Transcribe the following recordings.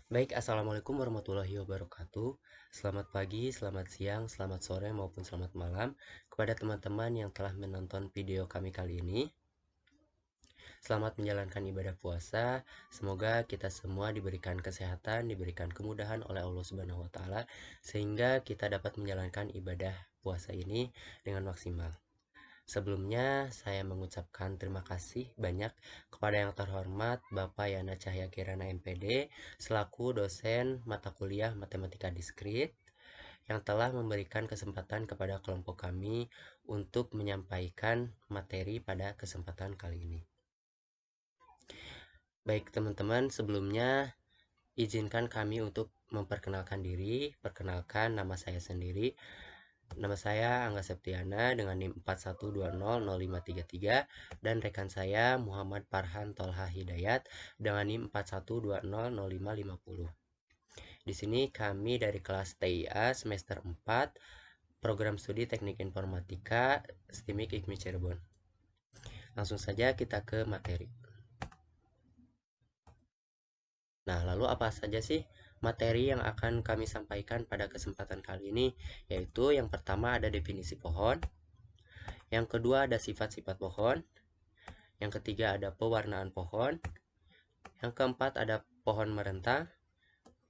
Baik, Assalamualaikum warahmatullahi wabarakatuh. Selamat pagi, selamat siang, selamat sore, maupun selamat malam kepada teman-teman yang telah menonton video kami kali ini. Selamat menjalankan ibadah puasa. Semoga kita semua diberikan kesehatan, diberikan kemudahan oleh Allah Subhanahu wa Ta'ala, sehingga kita dapat menjalankan ibadah puasa ini dengan maksimal. Sebelumnya, saya mengucapkan terima kasih banyak kepada yang terhormat Bapak Yana Cahya Kirana MPD selaku dosen mata kuliah Matematika Diskrit yang telah memberikan kesempatan kepada kelompok kami untuk menyampaikan materi pada kesempatan kali ini. Baik teman-teman, sebelumnya izinkan kami untuk memperkenalkan diri. Perkenalkan, nama saya sendiri. Nama saya Angga Septiana dengan NIM 41200533 dan rekan saya Muhammad Farhan Tolha Hidayat dengan NIM 41200550. Di sini kami dari kelas TIA semester 4 program studi Teknik Informatika STIMIK IKMI Cirebon. Langsung saja kita ke materi. Nah, lalu apa saja sih materi yang akan kami sampaikan pada kesempatan kali ini? Yaitu yang pertama ada definisi pohon, yang kedua ada sifat-sifat pohon, yang ketiga ada pewarnaan pohon, yang keempat ada pohon merentang,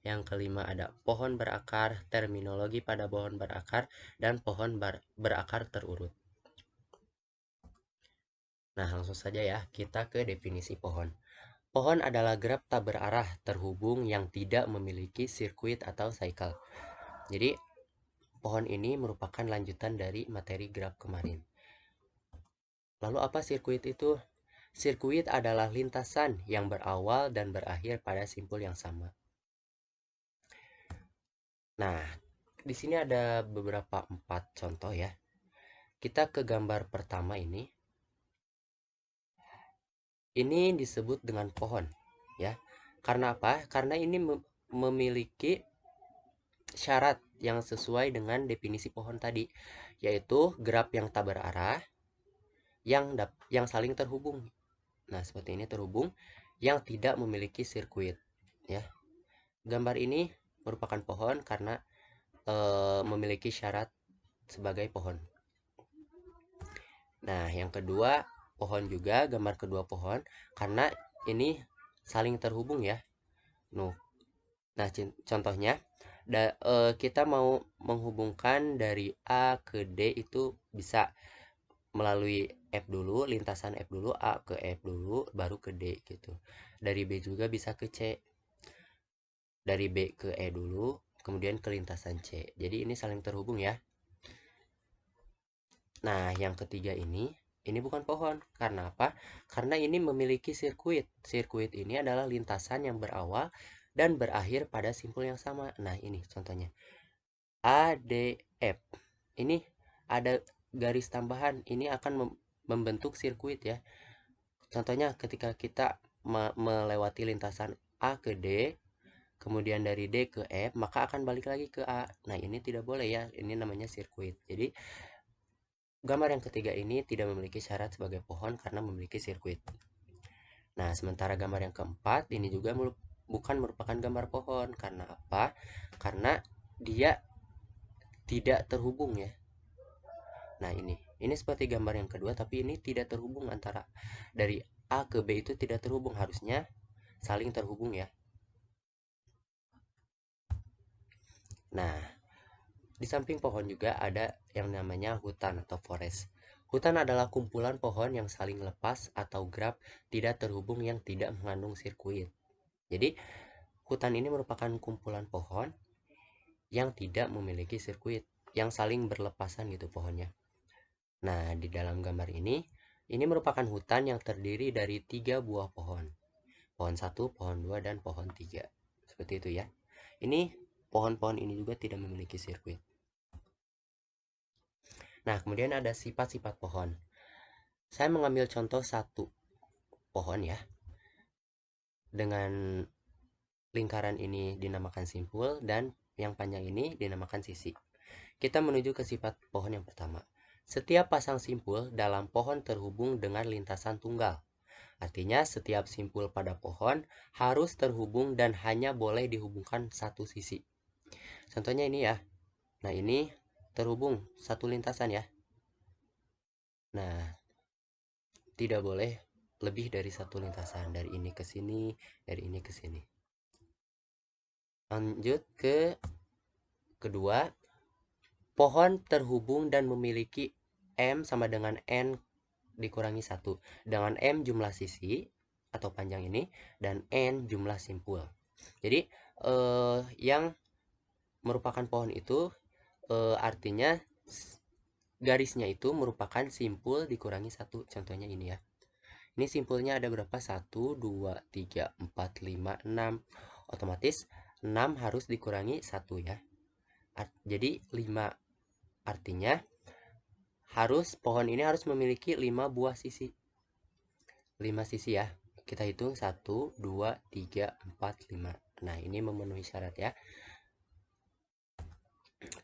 yang kelima ada pohon berakar, terminologi pada pohon berakar, dan pohon berakar terurut. Nah, langsung saja ya, kita ke definisi pohon. Pohon adalah graf tak berarah terhubung yang tidak memiliki sirkuit atau cycle. Jadi, pohon ini merupakan lanjutan dari materi graf kemarin. Lalu apa sirkuit itu? Sirkuit adalah lintasan yang berawal dan berakhir pada simpul yang sama. Nah, di sini ada beberapa 4 contoh ya. Kita ke gambar pertama ini. Ini disebut dengan pohon ya. Karena apa? Karena ini memiliki syarat yang sesuai dengan definisi pohon tadi, yaitu graf yang tak berarah, yang saling terhubung. Nah, seperti ini terhubung, yang tidak memiliki sirkuit ya. Gambar ini merupakan pohon karena memiliki syarat sebagai pohon. Nah, yang kedua pohon juga, gambar kedua pohon karena ini saling terhubung ya. Nah, contohnya kita mau menghubungkan dari A ke D itu bisa melalui F dulu, lintasan F dulu, A ke F dulu, baru ke D gitu. Dari B juga bisa ke C. Dari B ke E dulu, kemudian ke lintasan C. Jadi ini saling terhubung ya. Nah, yang ketiga ini bukan pohon. Karena apa? Karena ini memiliki sirkuit. Sirkuit ini adalah lintasan yang berawal dan berakhir pada simpul yang sama. Nah, ini contohnya. ADF. Ini ada garis tambahan. Ini akan membentuk sirkuit ya. Contohnya ketika kita melewati lintasan A ke D, kemudian dari D ke F, maka akan balik lagi ke A. Nah, ini tidak boleh ya. Ini namanya sirkuit. Jadi, gambar yang ketiga ini tidak memiliki syarat sebagai pohon karena memiliki sirkuit. Nah, sementara gambar yang keempat ini juga bukan merupakan gambar pohon. Karena apa? Karena dia tidak terhubung ya. Nah, ini seperti gambar yang kedua, tapi ini tidak terhubung antara dari A ke B itu tidak terhubung, harusnya saling terhubung ya. Nah, di samping pohon juga ada yang namanya hutan atau forest. Hutan adalah kumpulan pohon yang saling lepas atau graf tidak terhubung yang tidak mengandung sirkuit. Jadi, hutan ini merupakan kumpulan pohon yang tidak memiliki sirkuit, yang saling berlepasan gitu pohonnya. Nah, di dalam gambar ini merupakan hutan yang terdiri dari 3 buah pohon. Pohon 1, pohon 2, dan pohon 3. Seperti itu ya. Ini pohon-pohon ini juga tidak memiliki sirkuit. Nah, kemudian ada sifat-sifat pohon. Saya mengambil contoh satu pohon ya. Dengan lingkaran ini dinamakan simpul dan yang panjang ini dinamakan sisi. Kita menuju ke sifat pohon yang pertama. Setiap pasang simpul dalam pohon terhubung dengan lintasan tunggal. Artinya setiap simpul pada pohon harus terhubung dan hanya boleh dihubungkan satu sisi. Contohnya ini ya. Nah, ini terhubung satu lintasan ya. Nah, tidak boleh lebih dari satu lintasan, dari ini ke sini, dari ini ke sini. Lanjut ke kedua, pohon terhubung dan memiliki M sama dengan N dikurangi 1. Dengan M jumlah sisi atau panjang ini dan N jumlah simpul. Jadi yang merupakan pohon itu artinya garisnya itu merupakan simpul dikurangi 1. Contohnya ini ya. Ini simpulnya ada berapa? 1, 2, 3, 4, 5, 6. Otomatis 6 harus dikurangi 1 ya. Jadi 5. Artinya pohon ini harus memiliki 5 buah sisi. 5 sisi ya. Kita hitung 1, 2, 3, 4, 5. Nah, ini memenuhi syarat ya.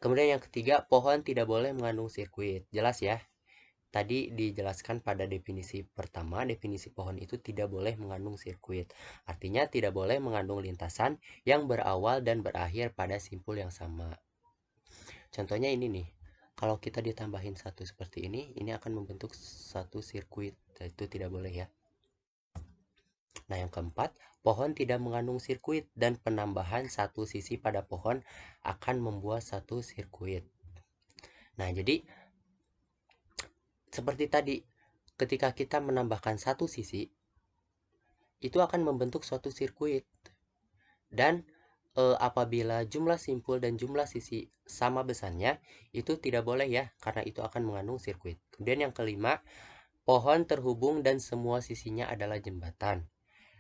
Kemudian yang ketiga, pohon tidak boleh mengandung sirkuit. Jelas ya. Tadi dijelaskan pada definisi pertama, definisi pohon itu tidak boleh mengandung sirkuit. Artinya tidak boleh mengandung lintasan yang berawal dan berakhir pada simpul yang sama. Contohnya ini nih. Kalau kita ditambahin satu seperti ini akan membentuk satu sirkuit. Itu tidak boleh ya. Nah, yang keempat, pohon tidak mengandung sirkuit dan penambahan satu sisi pada pohon akan membuat satu sirkuit. Nah, jadi seperti tadi, ketika kita menambahkan satu sisi, itu akan membentuk suatu sirkuit. Dan apabila jumlah simpul dan jumlah sisi sama besarnya, itu tidak boleh ya, karena itu akan mengandung sirkuit. Kemudian yang kelima, pohon terhubung dan semua sisinya adalah jembatan.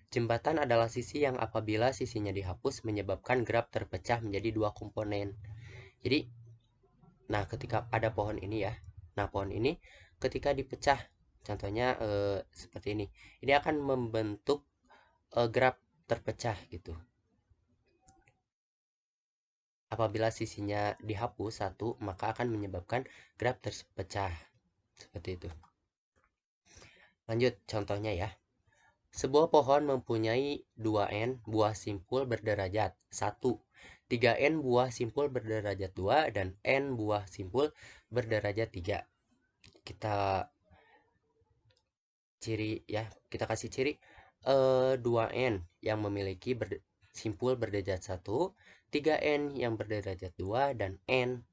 Jembatan adalah sisi yang apabila sisinya dihapus menyebabkan graf terpecah menjadi dua komponen. Jadi, nah ketika ada pohon ini ya, nah pohon ini ketika dipecah, contohnya seperti ini akan membentuk graf terpecah gitu. Apabila sisinya dihapus satu, maka akan menyebabkan graf terpecah. Seperti itu. Lanjut contohnya ya. Sebuah pohon mempunyai 2N buah simpul berderajat 1, 3N buah simpul berderajat 2, dan N buah simpul berderajat 3. Kita kasih ciri 2N yang memiliki simpul berderajat 1, 3N yang berderajat 2, dan N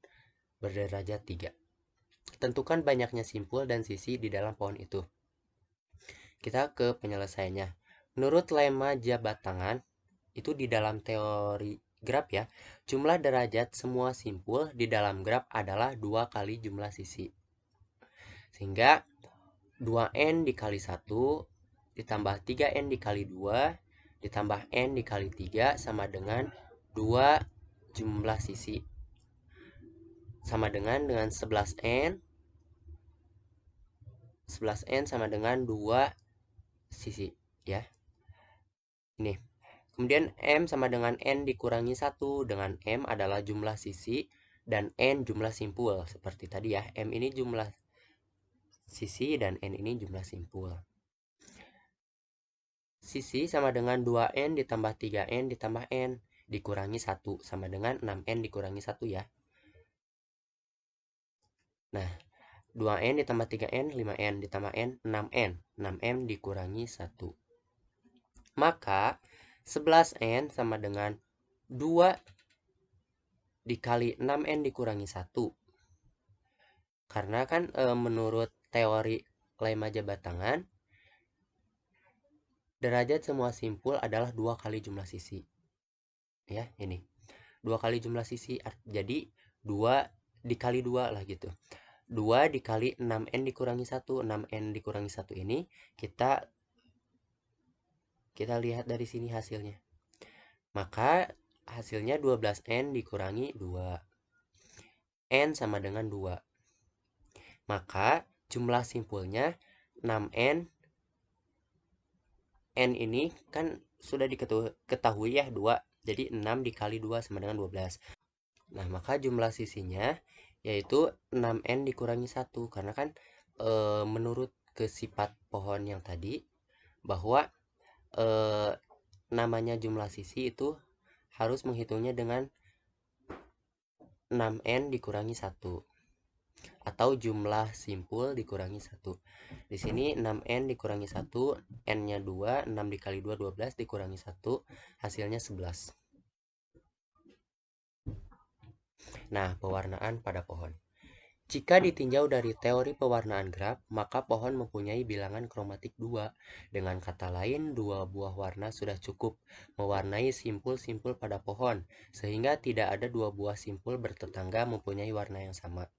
berderajat 3. Tentukan banyaknya simpul dan sisi di dalam pohon itu. Kita ke penyelesaiannya. Menurut lemma jabat tangan, itu di dalam teori graf ya, jumlah derajat semua simpul di dalam graf adalah 2 kali jumlah sisi. Sehingga 2N dikali 1 ditambah 3N dikali 2 ditambah N dikali 3 sama dengan 2 jumlah sisi. Sama dengan 11N. 11N sama dengan 2 sisi ya. Ini. Kemudian M sama dengan N dikurangi 1, dengan M adalah jumlah sisi dan N jumlah simpul. Seperti tadi ya, M ini jumlah sisi dan N ini jumlah simpul. Sisi sama dengan 2N ditambah 3N ditambah N dikurangi 1 sama dengan 6N dikurangi 1 ya. Nah, 2N ditambah 3N 5N ditambah N 6N. 6N dikurangi 1. Maka 11N sama dengan 2 dikali 6N dikurangi 1. Karena kan menurut teori lemma jabat tangan, derajat semua simpul adalah 2 kali jumlah sisi. Ya, ini. 2 kali jumlah sisi. Jadi 2 dikali 2 lah gitu. 2 dikali 6N dikurangi 1. 6N dikurangi 1 ini kita lihat dari sini hasilnya. Maka hasilnya 12N dikurangi 2. N sama dengan 2. Maka jumlah simpulnya 6N. N ini kan sudah diketahui ya 2. Jadi 6 dikali 2 sama dengan 12. Nah, maka jumlah sisinya yaitu 6N dikurangi 1. Karena kan menurut kesifat pohon yang tadi, bahwa namanya jumlah sisi itu harus menghitungnya dengan 6n dikurangi 1 atau jumlah simpul dikurangi 1. Di sini 6n dikurangi 1, n-nya 2, 6 dikali 2 12 dikurangi 1, hasilnya 11. Nah, pewarnaan pada pohon. Jika ditinjau dari teori pewarnaan graf, maka pohon mempunyai bilangan kromatik 2. Dengan kata lain, 2 buah warna sudah cukup mewarnai simpul-simpul pada pohon, sehingga tidak ada 2 buah simpul bertetangga mempunyai warna yang sama.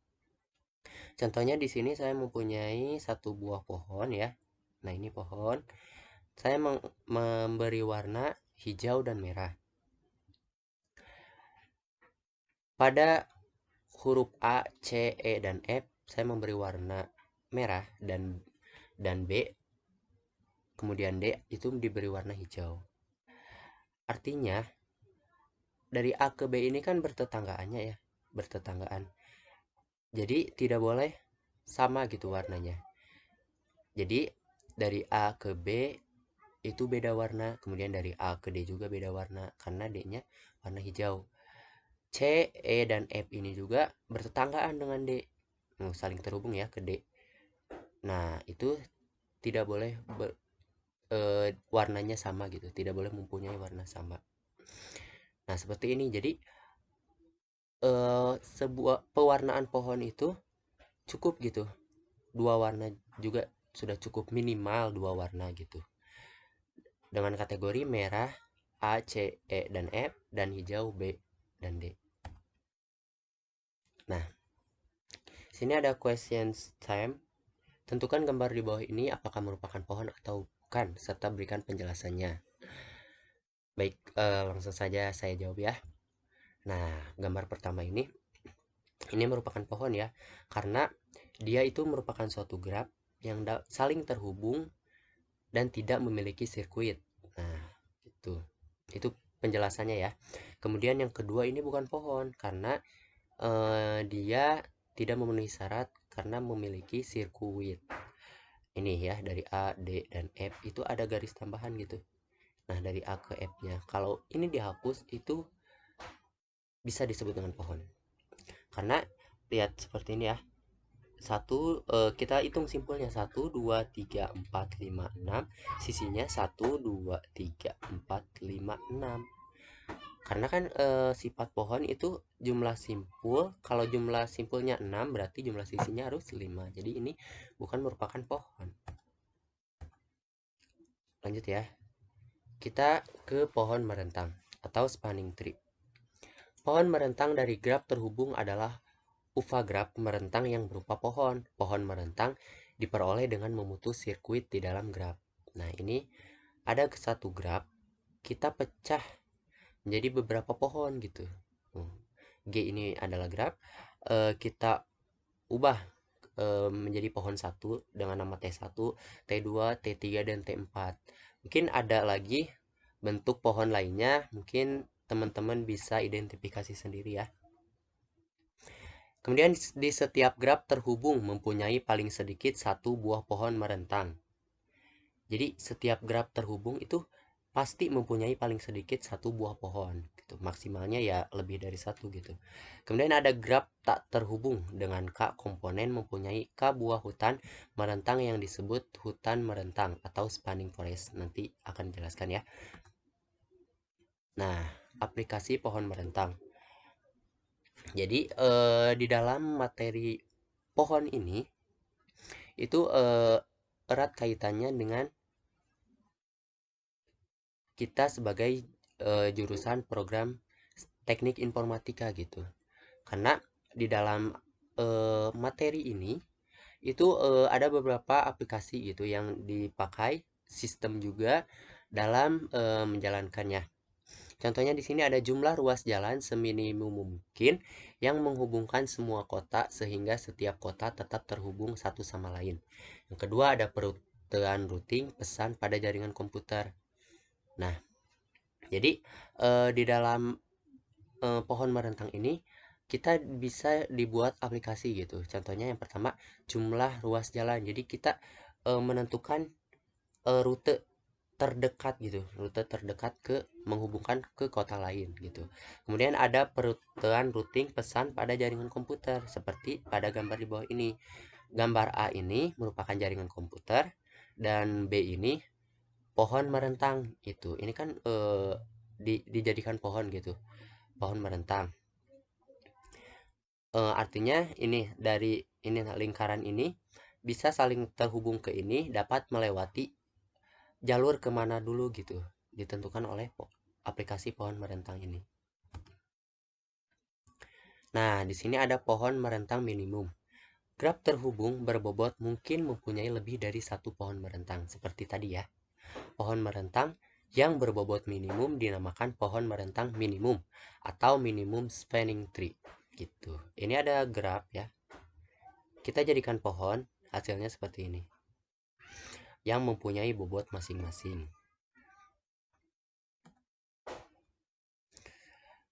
Contohnya di sini saya mempunyai 1 buah pohon ya. Nah, ini pohon. Saya memberi warna hijau dan merah. Pada huruf A, C, E, dan F, saya memberi warna merah dan B, kemudian D itu diberi warna hijau. Artinya, dari A ke B ini kan bertetanggaannya ya, bertetanggaan. Jadi, tidak boleh sama gitu warnanya. Jadi, dari A ke B itu beda warna, kemudian dari A ke D juga beda warna, karena D-nya warna hijau. C, E, dan F ini juga bertetanggaan dengan D. Saling terhubung ya ke D. Nah, itu tidak boleh warnanya sama gitu, tidak boleh mempunyai warna sama. Nah, seperti ini. Jadi, sebuah pewarnaan pohon itu cukup gitu. 2 warna juga sudah cukup, minimal 2 warna gitu. Dengan kategori merah A, C, E, dan F, dan hijau B dan D. Nah, sini ada questions time. Tentukan gambar di bawah ini apakah merupakan pohon atau bukan, serta berikan penjelasannya. Baik, langsung saja saya jawab ya. Nah, gambar pertama ini merupakan pohon ya, karena dia itu merupakan suatu graf yang saling terhubung dan tidak memiliki sirkuit. Nah, itu penjelasannya ya. Kemudian yang kedua, ini bukan pohon karena dia tidak memenuhi syarat karena memiliki sirkuit. Ini ya, dari A, D, dan F itu ada garis tambahan gitu. Nah, dari A ke F-nya, kalau ini dihapus itu bisa disebut dengan pohon. Karena lihat seperti ini ya. Kita hitung simpulnya 1 2 3 4 5 6, sisinya 1 2 3 4 5 6. Karena kan sifat pohon itu jumlah simpul, kalau jumlah simpulnya 6 berarti jumlah sisinya harus 5. Jadi ini bukan merupakan pohon. Lanjut ya. Kita ke pohon merentang atau spanning tree. Pohon merentang dari graf terhubung adalah uvagraf merentang yang berupa pohon. Pohon merentang diperoleh dengan memutus sirkuit di dalam graf. Nah, ini ada satu graf, kita pecah menjadi beberapa pohon gitu. G ini adalah graf, kita ubah menjadi pohon 1 dengan nama T1, T2, T3, dan T4. Mungkin ada lagi bentuk pohon lainnya, mungkin teman-teman bisa identifikasi sendiri ya. Kemudian di setiap graf terhubung mempunyai paling sedikit 1 buah pohon merentang. Jadi setiap graf terhubung itu pasti mempunyai paling sedikit 1 buah pohon gitu. Maksimalnya ya lebih dari 1 gitu. Kemudian ada graf tak terhubung dengan K komponen mempunyai K buah hutan merentang yang disebut hutan merentang atau spanning forest. Nanti akan dijelaskan ya. Nah, aplikasi pohon merentang. Jadi di dalam materi pohon ini itu erat kaitannya dengan kita sebagai jurusan program teknik informatika gitu. Karena di dalam materi ini itu ada beberapa aplikasi gitu yang dipakai sistem juga dalam menjalankannya. Contohnya di sini ada jumlah ruas jalan seminimum mungkin yang menghubungkan semua kota sehingga setiap kota tetap terhubung satu sama lain. Yang kedua ada perutahan routing pesan pada jaringan komputer. Nah, jadi di dalam pohon merentang ini kita bisa dibuat aplikasi gitu. Contohnya yang pertama jumlah ruas jalan. Jadi kita menentukan rute terdekat gitu, rute terdekat menghubungkan ke kota lain gitu. Kemudian ada peruteuan routing pesan pada jaringan komputer seperti pada gambar di bawah ini. Gambar A ini merupakan jaringan komputer dan B ini pohon merentang itu. Ini kan dijadikan pohon gitu, pohon merentang. Artinya ini dari ini lingkaran ini bisa saling terhubung ke ini, dapat melewati jalur kemana dulu gitu, ditentukan oleh aplikasi pohon merentang ini. Nah, di sini ada pohon merentang minimum. Graf terhubung berbobot mungkin mempunyai lebih dari satu pohon merentang, seperti tadi ya. Pohon merentang yang berbobot minimum dinamakan pohon merentang minimum atau minimum spanning tree gitu. Ini ada graf ya. Kita jadikan pohon, hasilnya seperti ini. Yang mempunyai bobot masing-masing.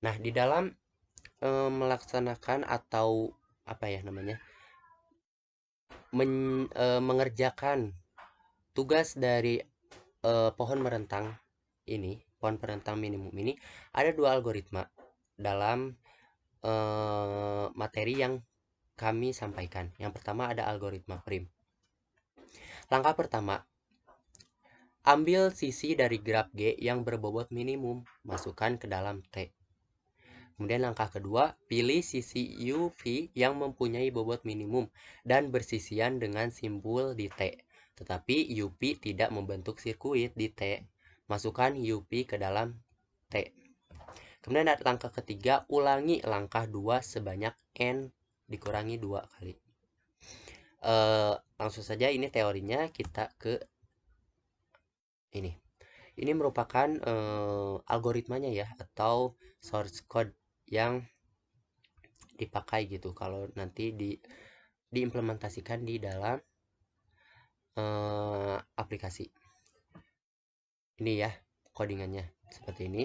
Nah, di dalam melaksanakan atau apa ya namanya? Mengerjakan tugas dari pohon merentang ini, pohon merentang minimum ini, ada dua algoritma dalam materi yang kami sampaikan. Yang pertama ada algoritma prim. Langkah pertama, ambil sisi dari graf G yang berbobot minimum, masukkan ke dalam T. Kemudian langkah kedua, pilih sisi UV yang mempunyai bobot minimum dan bersisian dengan simbol di T. Tetapi UV tidak membentuk sirkuit di T. Masukkan UV ke dalam T. Kemudian ada langkah ketiga, ulangi langkah 2 sebanyak N dikurangi 2 kali. Langsung saja ini teorinya, kita ke ini. Ini merupakan algoritmanya ya, atau source code yang dipakai gitu kalau nanti diimplementasikan di dalam aplikasi. Ini ya codingannya seperti ini.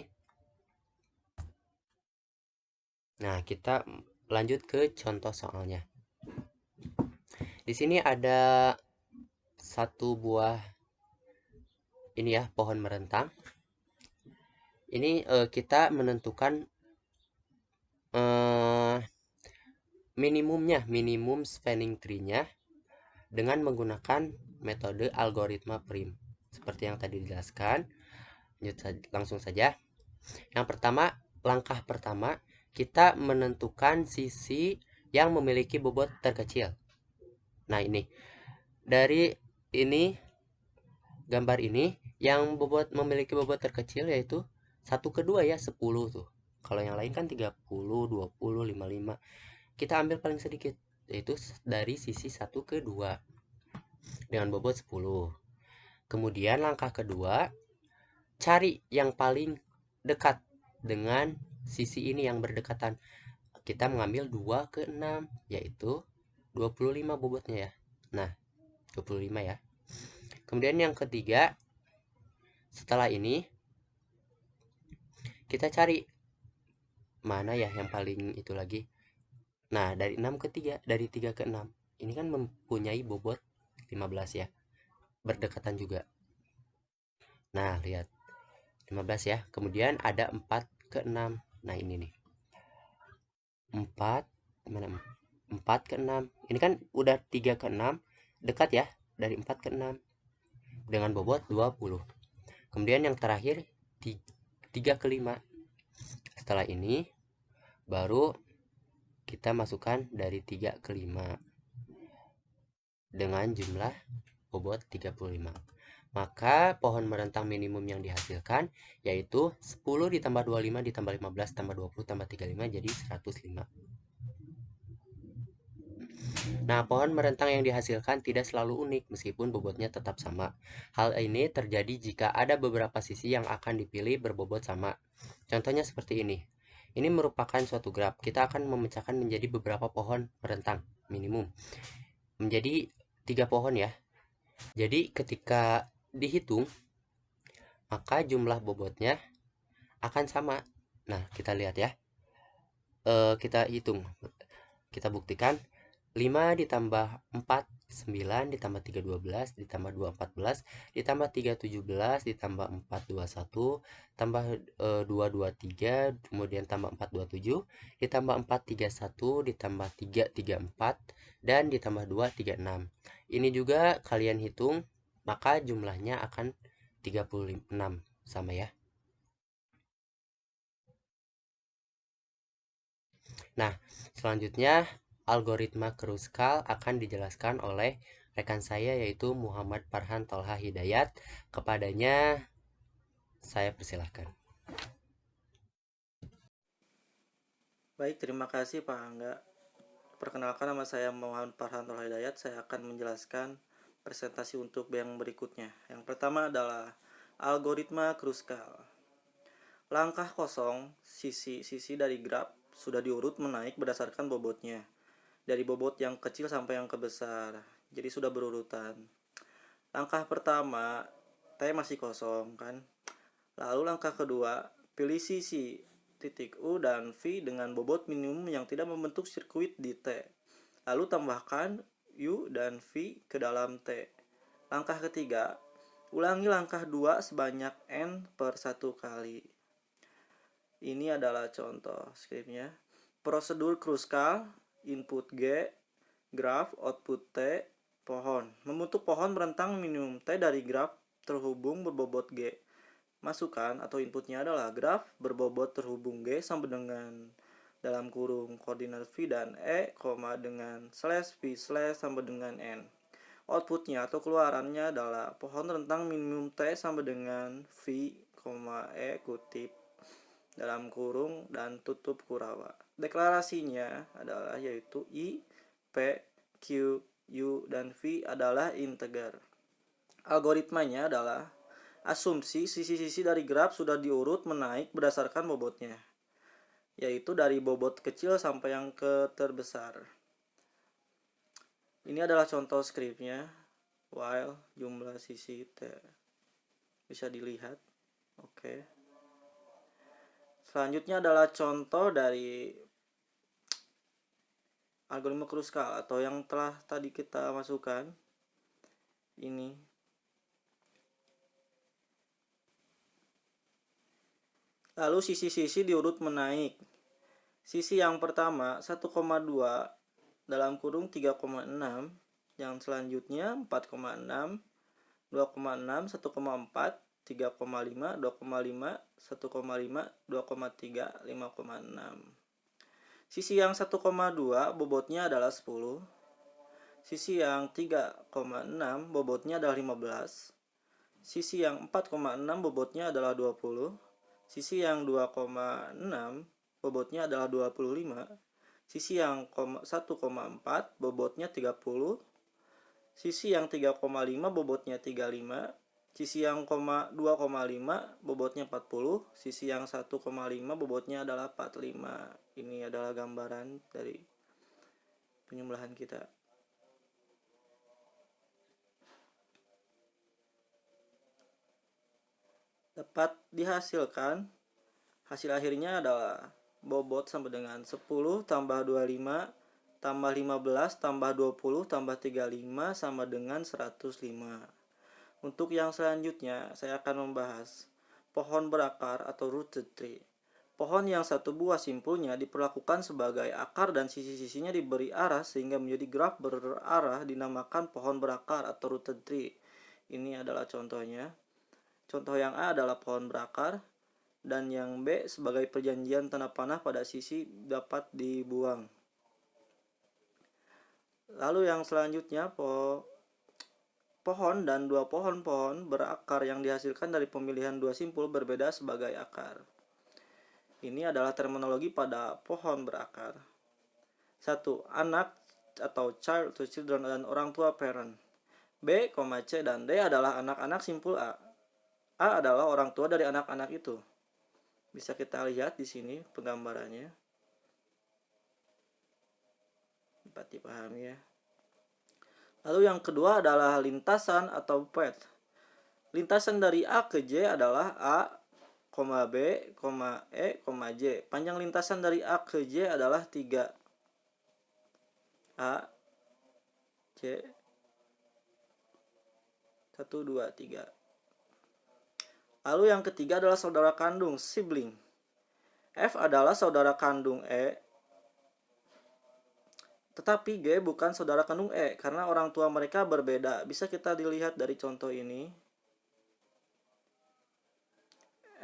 Nah, kita lanjut ke contoh soalnya. Di sini ada satu buah ini ya, pohon merentang. Ini kita menentukan minimum spanning tree-nya dengan menggunakan metode algoritma prim. Seperti yang tadi dijelaskan, langsung saja. Yang pertama, langkah pertama, kita menentukan sisi yang memiliki bobot terkecil. Nah, ini. Dari ini, gambar ini, yang memiliki bobot terkecil yaitu 1 ke 2 ya, 10 tuh. Kalau yang lain kan 30, 20, 55. Kita ambil paling sedikit, yaitu dari sisi 1 ke 2 dengan bobot 10. Kemudian langkah kedua, cari yang paling dekat dengan sisi ini yang berdekatan. Kita mengambil 2 ke 6, yaitu 25 bobotnya ya. Nah, 25 ya. Kemudian yang ketiga, setelah ini kita cari mana ya yang paling itu lagi. Nah, dari 6 ke 3, dari 3 ke 6. Ini kan mempunyai bobot 15 ya. Berdekatan juga. Nah, lihat. 15 ya. Kemudian ada 4 ke 6. Nah, ini nih. 4 mana 4 ke 6. Ini kan udah 3 ke 6, dekat ya, dari 4 ke 6 dengan bobot 20. Kemudian yang terakhir 3 ke 5. Setelah ini baru kita masukkan dari 3 ke 5 dengan jumlah bobot 35. Maka pohon merentang minimum yang dihasilkan yaitu 10 ditambah 25 ditambah 15 tambah 20 tambah 35 jadi 105. Nah, pohon merentang yang dihasilkan tidak selalu unik meskipun bobotnya tetap sama. Hal ini terjadi jika ada beberapa sisi yang akan dipilih berbobot sama. Contohnya seperti ini. Ini merupakan suatu graf. Kita akan memecahkan menjadi beberapa pohon merentang minimum. Menjadi 3 pohon ya. Jadi ketika dihitung, maka jumlah bobotnya akan sama. Nah, kita lihat ya. Kita hitung. Kita buktikan. 5 ditambah 4 9 ditambah 3 12 ditambah 2 14 ditambah 3 17 ditambah 4 21 tambah 2 23 kemudian tambah 4 27 ditambah 4 31 ditambah 3 34 dan ditambah 2 36. Ini juga kalian hitung, maka jumlahnya akan 36 sama ya. Nah, selanjutnya algoritma Kruskal akan dijelaskan oleh rekan saya yaitu Muhammad Farhan Tolha Hidayat. Kepadanya saya persilahkan. Baik, terima kasih Pak Angga. Perkenalkan, nama saya Muhammad Farhan Tolha Hidayat. Saya akan menjelaskan presentasi untuk yang berikutnya. Yang pertama adalah algoritma Kruskal. Langkah kosong, sisi-sisi dari graf sudah diurut menaik berdasarkan bobotnya. Dari bobot yang kecil sampai yang kebesar. Jadi sudah berurutan. Langkah pertama, T masih kosong kan. Lalu langkah kedua, pilih sisi titik U dan V dengan bobot minimum yang tidak membentuk sirkuit di T. Lalu tambahkan U dan V ke dalam T. Langkah ketiga, ulangi langkah 2 sebanyak N per 1 kali. Ini adalah contoh skripnya. Prosedur Kruskal, input G, graf, output T, pohon. Membentuk pohon berentang minimum T dari graf terhubung berbobot G. Masukan atau inputnya adalah graf berbobot terhubung G sama dengan dalam kurung koordinat V dan E, dengan slash V slash sama dengan N. Outputnya atau keluarannya adalah pohon rentang minimum T sama dengan V, E kutip dalam kurung dan tutup kurawa. Deklarasinya adalah yaitu I, P, Q, U, dan V adalah integer. Algoritmanya adalah asumsi sisi-sisi dari graf sudah diurut menaik berdasarkan bobotnya, yaitu dari bobot kecil sampai yang ke terbesar. Ini adalah contoh skripnya, while jumlah sisi T. Bisa dilihat. Oke. Selanjutnya adalah contoh dari algoritma Kruskal atau yang telah tadi kita masukkan. Ini. Lalu sisi-sisi diurut menaik. Sisi yang pertama 1,2 dalam kurung 3,6, yang selanjutnya 4,6, 2,6, 1,4, 3,5, 2,5, 1,5, 2,3, 5,6. Sisi yang 1,2 bobotnya adalah 10. Sisi yang 3,6 bobotnya adalah 15. Sisi yang 4,6 bobotnya adalah 20. Sisi yang 2,6 bobotnya adalah 25. Sisi yang 1,4 bobotnya 30. Sisi yang 3,5 bobotnya 35. Sisi yang 2,5 bobotnya 40. Sisi yang 1,5 bobotnya adalah 45. Ini adalah gambaran dari penyembelahan kita. Dapat dihasilkan, hasil akhirnya adalah bobot sama dengan 10 tambah 25 tambah 15 tambah 20 tambah 35 sama dengan 105. Untuk yang selanjutnya, saya akan membahas pohon berakar atau rooted tree. Pohon yang satu buah simpulnya diperlakukan sebagai akar dan sisi-sisinya diberi arah sehingga menjadi graf berarah dinamakan pohon berakar atau rooted tree. Ini adalah contohnya. Contoh yang A adalah pohon berakar, dan yang B sebagai perjanjian tanah panah pada sisi dapat dibuang. Lalu yang selanjutnya pohon dan dua pohon-pohon berakar yang dihasilkan dari pemilihan dua simpul berbeda sebagai akar. Ini adalah terminologi pada pohon berakar. 1. Anak atau child to children dan orang tua parent. B, C dan D adalah anak-anak simpul A. A adalah orang tua dari anak-anak itu. Bisa kita lihat di sini penggambarannya. Dapat dipahami ya. Lalu yang kedua adalah lintasan atau path. Lintasan dari A ke J adalah A, B, E, J. Panjang lintasan dari A ke J adalah 3. A, C 1, 2, 3. Lalu yang ketiga adalah saudara kandung, sibling. F adalah saudara kandung E, tetapi G bukan saudara kandung E karena orang tua mereka berbeda. Bisa kita dilihat dari contoh ini.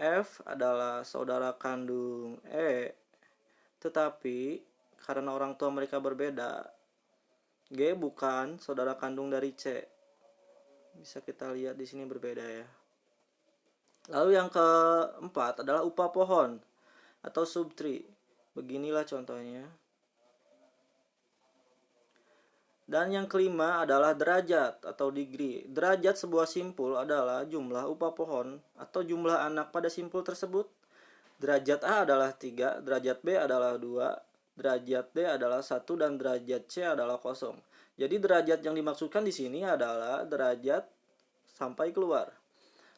F adalah saudara kandung E, tetapi karena orang tua mereka berbeda, G bukan saudara kandung dari C. Bisa kita lihat di sini berbeda ya. Lalu yang keempat adalah upah pohon atau subtree. Beginilah contohnya. Dan yang kelima adalah derajat atau degree. Derajat sebuah simpul adalah jumlah upah pohon atau jumlah anak pada simpul tersebut. Derajat A adalah 3, derajat B adalah 2, derajat D adalah 1, dan derajat C adalah 0. Jadi derajat yang dimaksudkan di sini adalah derajat sampai keluar.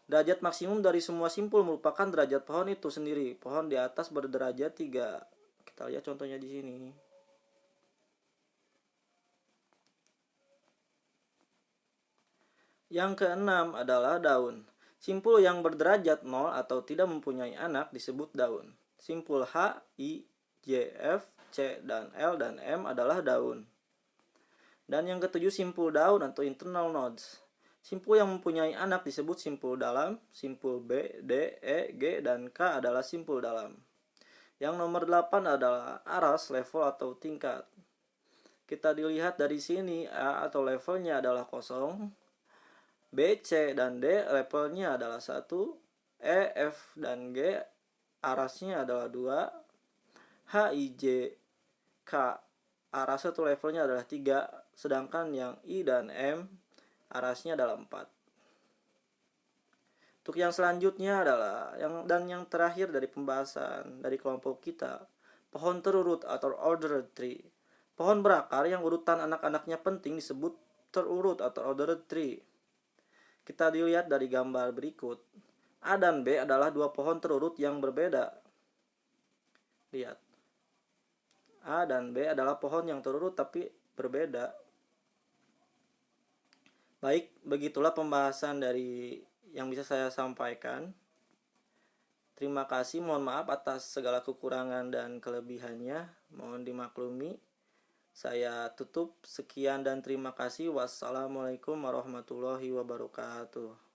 Derajat maksimum dari semua simpul merupakan derajat pohon itu sendiri. Pohon di atas berderajat 3. Kita lihat contohnya di sini. Yang keenam adalah daun. Simpul yang berderajat 0 atau tidak mempunyai anak disebut daun. Simpul H, I, J, F, C, dan L, dan M adalah daun. Dan yang ketujuh simpul daun atau internal nodes. Simpul yang mempunyai anak disebut simpul dalam. Simpul B, D, E, G, dan K adalah simpul dalam. Yang nomor 8 adalah aras, level atau tingkat. Kita dilihat dari sini, A atau levelnya adalah 0, B, C, dan D levelnya adalah 1, E, F, dan G arasnya adalah 2, H, I, J, K aras atau levelnya adalah 3, sedangkan yang I dan M arasnya adalah 4. Untuk yang selanjutnya adalah yang terakhir dari pembahasan dari kelompok kita, pohon terurut atau ordered tree. Pohon berakar yang urutan anak-anaknya penting disebut terurut atau ordered tree. Kita dilihat dari gambar berikut. A dan B adalah dua pohon terurut yang berbeda. Lihat. A dan B adalah pohon yang terurut tapi berbeda. Baik, begitulah pembahasan dari yang bisa saya sampaikan. Terima kasih, mohon maaf atas segala kekurangan dan kelebihannya. Mohon dimaklumi. Saya tutup, sekian dan terima kasih. Wassalamualaikum warahmatullahi wabarakatuh.